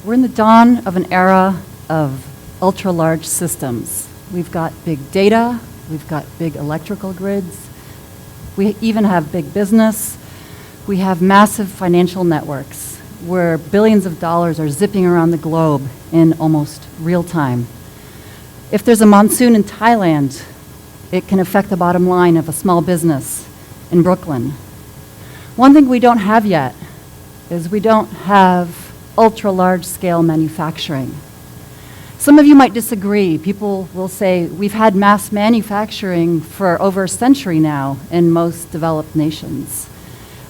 We're in the dawn of an era of ultra-large systems. We've got big data, we've got big electrical grids, we even have big business, we have massive financial networks where billions of dollars are zipping around the globe in almost real time. If there's a monsoon in Thailand, it can affect the bottom line of a small business in Brooklyn. One thing we don't have yet is we don't have ultra-large scale manufacturing. Some of you might disagree. People will say we've had mass manufacturing for over a century now in most developed nations.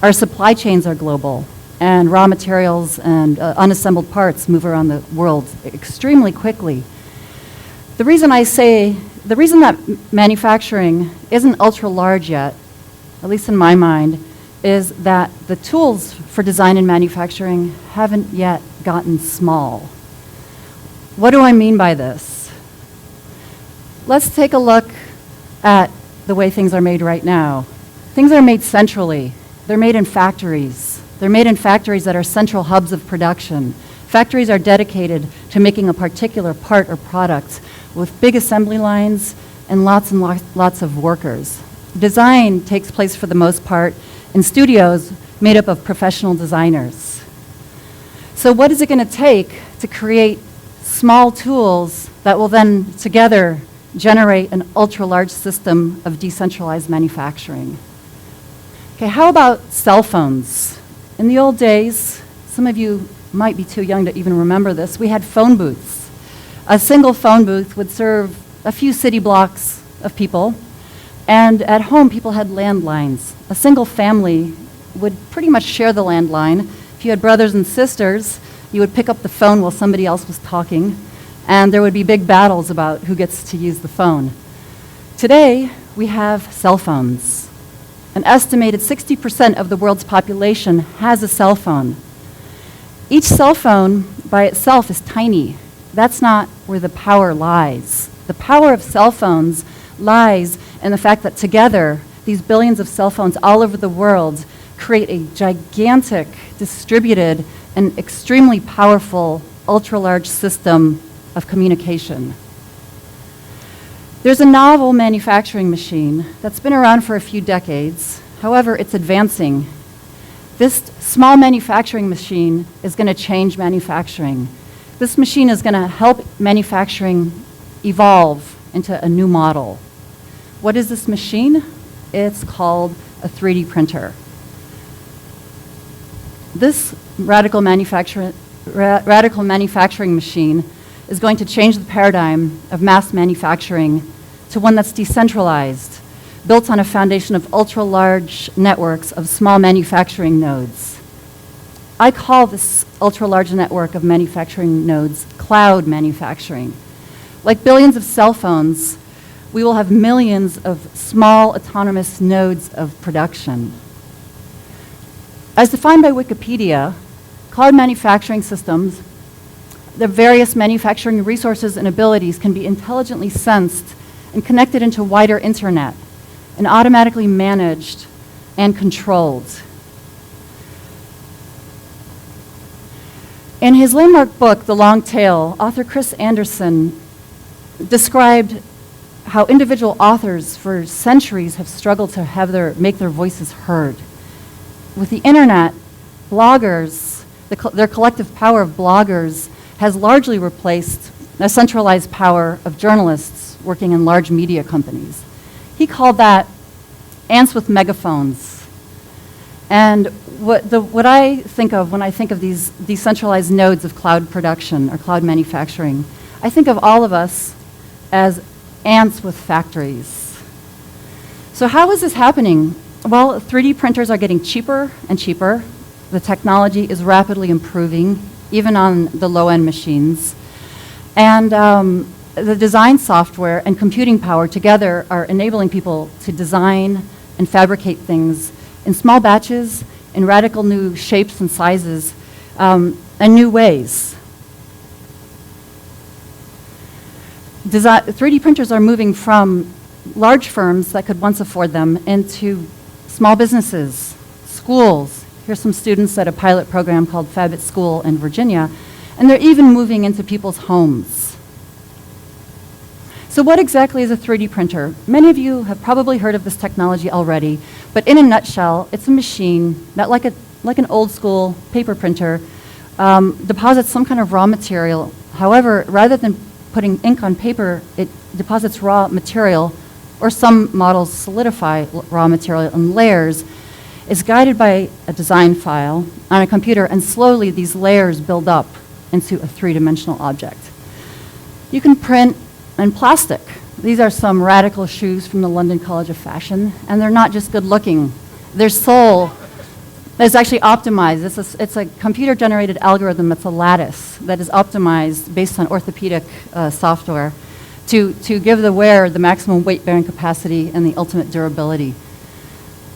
Our supply chains are global, and raw materials and unassembled parts move around the world extremely quickly. The reason that manufacturing isn't ultra-large yet, at least in my mind, is that the tools for design and manufacturing haven't yet gotten small. What do I mean by this? Let's take a look at the way things are made right now. Things are made centrally. They're made in factories. They're made in factories that are central hubs of production. Factories are dedicated to making a particular part or product with big assembly lines and lots of workers. Design takes place for the most part in studios made up of professional designers. So what is it going to take to create small tools that will then together generate an ultra-large system of decentralized manufacturing? Okay, how about cell phones? In the old days, some of you might be too young to even remember this, we had phone booths. A single phone booth would serve a few city blocks of people, and at home people had landlines. A single family would pretty much share the landline. If you had brothers and sisters, you would pick up the phone while somebody else was talking, and there would be big battles about who gets to use the phone. Today, we have cell phones. An estimated 60% of the world's population has a cell phone. Each cell phone by itself is tiny. That's not where the power lies. The power of cell phones lies in the fact that together, these billions of cell phones all over the world create a gigantic, distributed, and extremely powerful, ultra-large system of communication. There's a novel manufacturing machine that's been around for a few decades. However, it's advancing. This small manufacturing machine is going to change manufacturing. This machine is going to help manufacturing evolve into a new model. What is this machine? It's called a 3D printer. This radical manufacturing machine is going to change the paradigm of mass manufacturing to one that's decentralized, built on a foundation of ultra-large networks of small manufacturing nodes. I call this ultra-large network of manufacturing nodes cloud manufacturing. Like billions of cell phones, we will have millions of small autonomous nodes of production. As defined by Wikipedia, cloud manufacturing systems, the various manufacturing resources and abilities can be intelligently sensed and connected into a wider internet and automatically managed and controlled. In his landmark book, The Long Tail, author Chris Anderson described how individual authors for centuries have struggled to make their voices heard. With the internet, bloggers, their collective power of bloggers has largely replaced a centralized power of journalists working in large media companies. He called that ants with megaphones. And what I think of when I think of these decentralized nodes of cloud production or cloud manufacturing, I think of all of us as ants with factories. So how is this happening? Well, 3D printers are getting cheaper and cheaper. The technology is rapidly improving, even on the low-end machines. And the design software and computing power together are enabling people to design and fabricate things in small batches, in radical new shapes and sizes, and new ways. 3D printers are moving from large firms that could once afford them into small businesses, schools. Here's some students at a pilot program called Fab at School in Virginia. And they're even moving into people's homes. So what exactly is a 3D printer? Many of you have probably heard of this technology already, but in a nutshell, it's a machine that, like an old school paper printer, deposits some kind of raw material. However, rather than putting ink on paper, it deposits raw material, or some models solidify raw material in layers. It's guided by a design file on a computer, and slowly these layers build up into a three-dimensional object. You can print in plastic. These are some radical shoes from the London College of Fashion, and they're not just good looking. Their sole is actually optimized. It's a computer-generated algorithm. It's a lattice that is optimized based on orthopedic software to give the wearer the maximum weight-bearing capacity and the ultimate durability.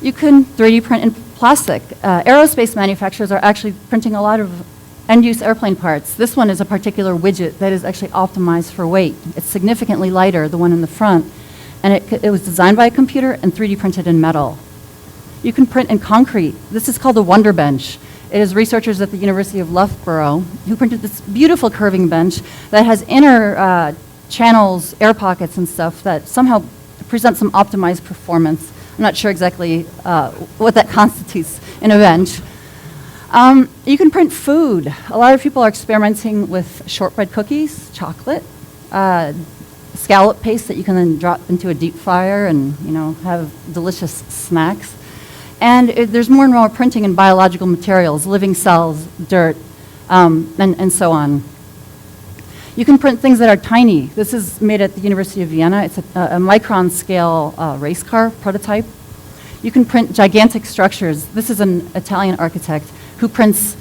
You can 3D print in plastic. Aerospace manufacturers are actually printing a lot of end-use airplane parts. This one is a particular widget that is actually optimized for weight. It's significantly lighter, the one in the front, and it was designed by a computer and 3D printed in metal. You can print in concrete. This is called a Wonder Bench. It is researchers at the University of Loughborough who printed this beautiful curving bench that has inner channels, air pockets and stuff that somehow present some optimized performance. I'm not sure exactly what that constitutes in a bench. You can print food. A lot of people are experimenting with shortbread cookies, chocolate, scallop paste that you can then drop into a deep fryer and have delicious snacks. And there's more and more printing in biological materials, living cells, dirt, and so on. You can print things that are tiny. This is made at the University of Vienna. It's a micron scale race car prototype. You can print gigantic structures. This is an Italian architect who prints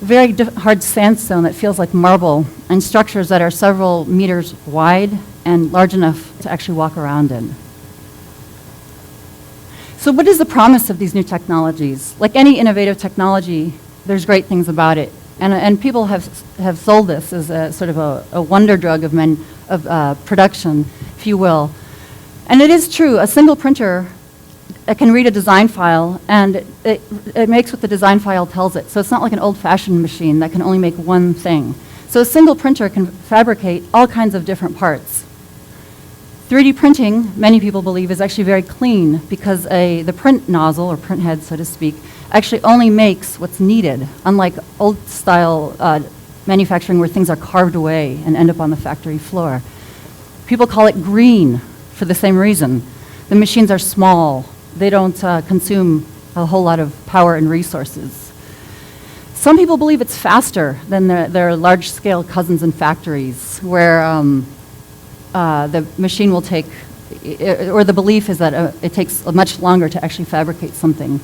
very hard sandstone that feels like marble, and structures that are several meters wide and large enough to actually walk around in. So what is the promise of these new technologies? Like any innovative technology, there's great things about it. And people have sold this as a sort of a wonder drug of production, if you will. And it is true, a single printer can read a design file, and it makes what the design file tells it. So it's not like an old-fashioned machine that can only make one thing. So a single printer can fabricate all kinds of different parts. 3D printing, many people believe, is actually very clean because the print nozzle, or print head, so to speak, actually only makes what's needed, unlike old-style manufacturing where things are carved away and end up on the factory floor. People call it green for the same reason. The machines are small. They don't consume a whole lot of power and resources. Some people believe it's faster than their large-scale cousins in factories, where the machine will take, or the belief is that it takes much longer to actually fabricate something.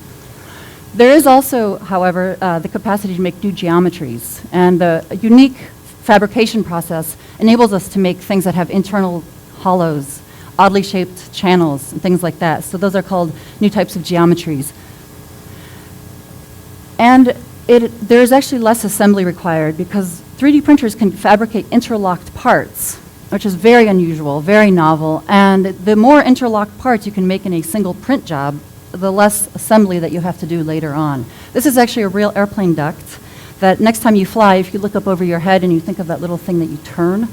There is also, however, the capacity to make new geometries, and the unique fabrication process enables us to make things that have internal hollows, oddly shaped channels, and things like that. So those are called new types of geometries. And there's actually less assembly required because 3D printers can fabricate interlocked parts, which is very unusual, very novel. And the more interlocked parts you can make in a single print job, the less assembly that you have to do later on. This is actually a real airplane duct that next time you fly, if you look up over your head and you think of that little thing that you turn,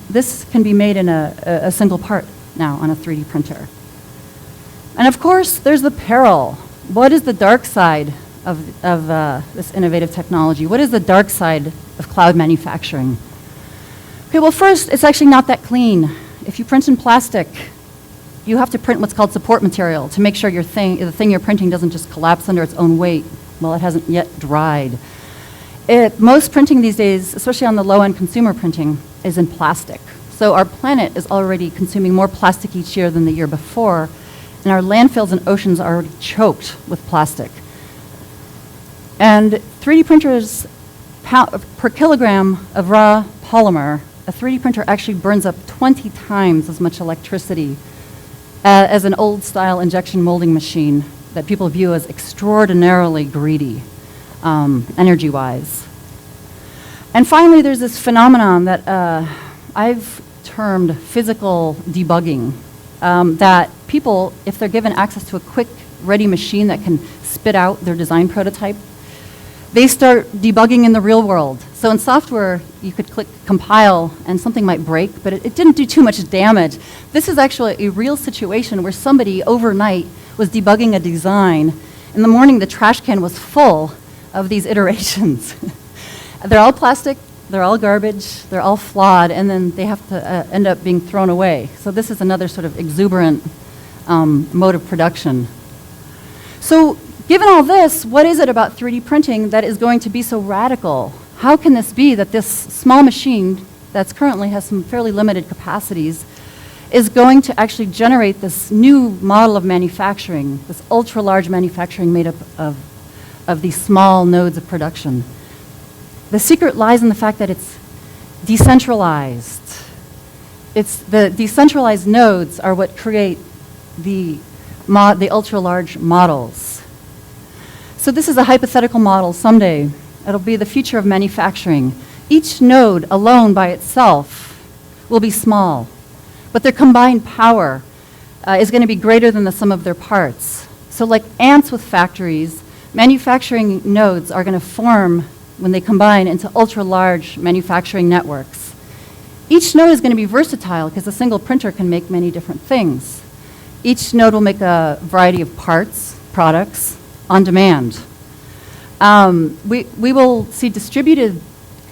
this can be made in a single part now on a 3D printer. And of course, there's the peril. What is the dark side of this innovative technology? What is the dark side of cloud manufacturing? Okay, well first, it's actually not that clean. If you print in plastic, you have to print what's called support material to make sure the thing you're printing doesn't just collapse under its own weight while it hasn't yet dried. Most printing these days, especially on the low-end consumer printing, is in plastic. So our planet is already consuming more plastic each year than the year before, and our landfills and oceans are already choked with plastic. And 3D printers, per kilogram of raw polymer, a 3D printer actually burns up 20 times as much electricity as an old-style injection molding machine that people view as extraordinarily greedy, energy-wise. And finally, there's this phenomenon that I've termed physical debugging, that people, if they're given access to a quick, ready machine that can spit out their design prototype, They start debugging in the real world. So in software, you could click compile and something might break, but it didn't do too much damage. This is actually a real situation where somebody overnight was debugging a design. In the morning, the trash can was full of these iterations. They're all plastic, they're all garbage, they're all flawed, and then they have to end up being thrown away. So this is another sort of exuberant mode of production. So given all this, what is it about 3D printing that is going to be so radical? How can this be that this small machine that's currently has some fairly limited capacities is going to actually generate this new model of manufacturing, this ultra-large manufacturing made up of these small nodes of production? The secret lies in the fact that it's decentralized. The decentralized nodes are what create the ultra-large models. So this is a hypothetical model someday. It'll be the future of manufacturing. Each node alone by itself will be small, but their combined power is going to be greater than the sum of their parts. So like ants with factories, manufacturing nodes are going to form when they combine into ultra-large manufacturing networks. Each node is going to be versatile because a single printer can make many different things. Each node will make a variety of parts, products, on demand. We will see distributed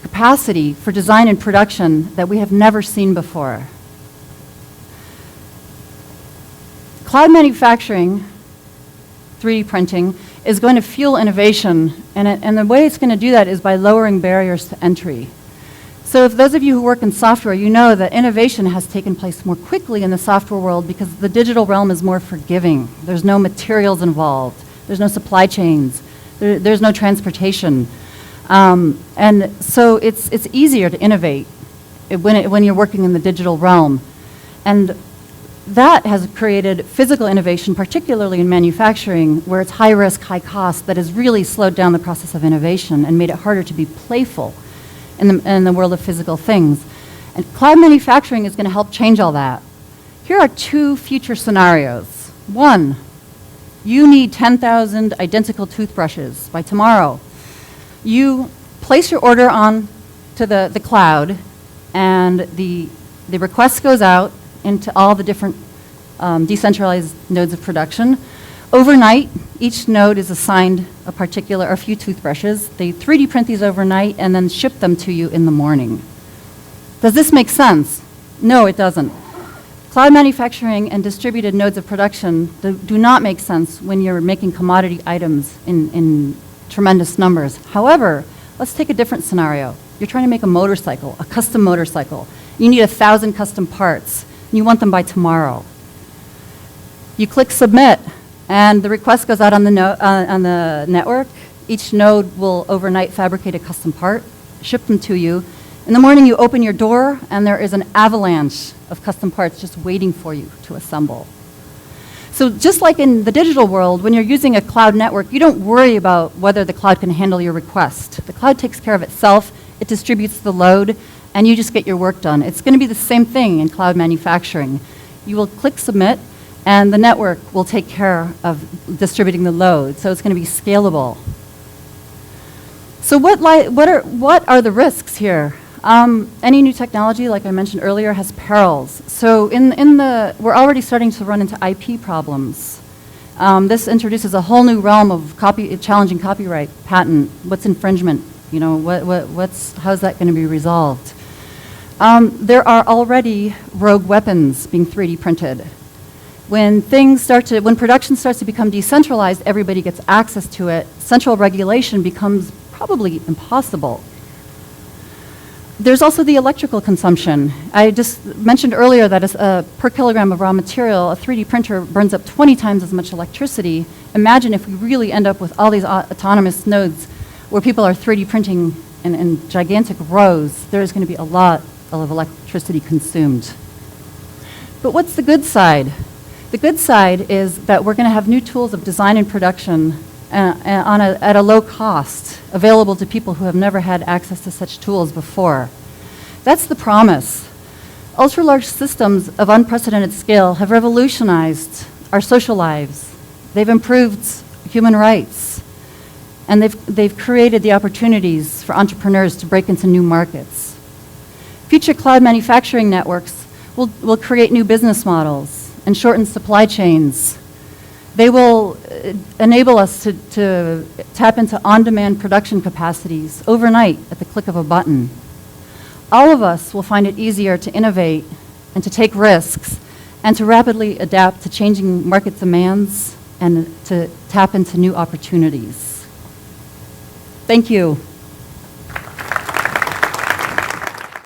capacity for design and production that we have never seen before. Cloud manufacturing, 3D printing, is going to fuel innovation, and the way it's going to do that is by lowering barriers to entry. So if those of you who work in software, you know that innovation has taken place more quickly in the software world because the digital realm is more forgiving. There's no materials involved. There's no supply chains. There's no transportation. And so it's easier to innovate when you're working in the digital realm. And that has created physical innovation, particularly in manufacturing, where it's high risk, high cost, that has really slowed down the process of innovation and made it harder to be playful in the world of physical things. And cloud manufacturing is going to help change all that. Here are two future scenarios. One, you need 10,000 identical toothbrushes by tomorrow. You place your order on to the cloud, and the request goes out into all the different decentralized nodes of production. Overnight, each node is assigned a few toothbrushes. They 3D print these overnight and then ship them to you in the morning. Does this make sense? No, it doesn't. Cloud manufacturing and distributed nodes of production do not make sense when you're making commodity items in tremendous numbers. However, let's take a different scenario. You're trying to make a motorcycle, a custom motorcycle. You need 1,000 custom parts, and you want them by tomorrow. You click submit, and the request goes out on the network. Each node will overnight fabricate a custom part, ship them to you. In the morning, you open your door, and there is an avalanche of custom parts just waiting for you to assemble. So just like in the digital world, when you're using a cloud network, you don't worry about whether the cloud can handle your request. The cloud takes care of itself, it distributes the load, and you just get your work done. It's going to be the same thing in cloud manufacturing. You will click submit, and the network will take care of distributing the load, so it's going to be scalable. So what are the risks here? Any new technology, like I mentioned earlier, has perils. So we're already starting to run into IP problems. This introduces a whole new realm of challenging copyright, patent, what's infringement, how's that going to be resolved? There are already rogue weapons being 3D printed. When production starts to become decentralized, everybody gets access to it. Central regulation becomes probably impossible. There's also the electrical consumption. I just mentioned earlier that per kilogram of raw material, a 3D printer burns up 20 times as much electricity. Imagine if we really end up with all these autonomous nodes where people are 3D printing in gigantic rows. There's going to be a lot of electricity consumed. But what's the good side? The good side is that we're going to have new tools of design and production at a low cost, available to people who have never had access to such tools before. That's the promise. Ultra-large systems of unprecedented scale have revolutionized our social lives. They've improved human rights. and they've created the opportunities for entrepreneurs to break into new markets. Future cloud manufacturing networks will create new business models and shorten supply chains. They will enable us to tap into on-demand production capacities overnight at the click of a button. All of us will find it easier to innovate and to take risks and to rapidly adapt to changing market demands and to tap into new opportunities. Thank you.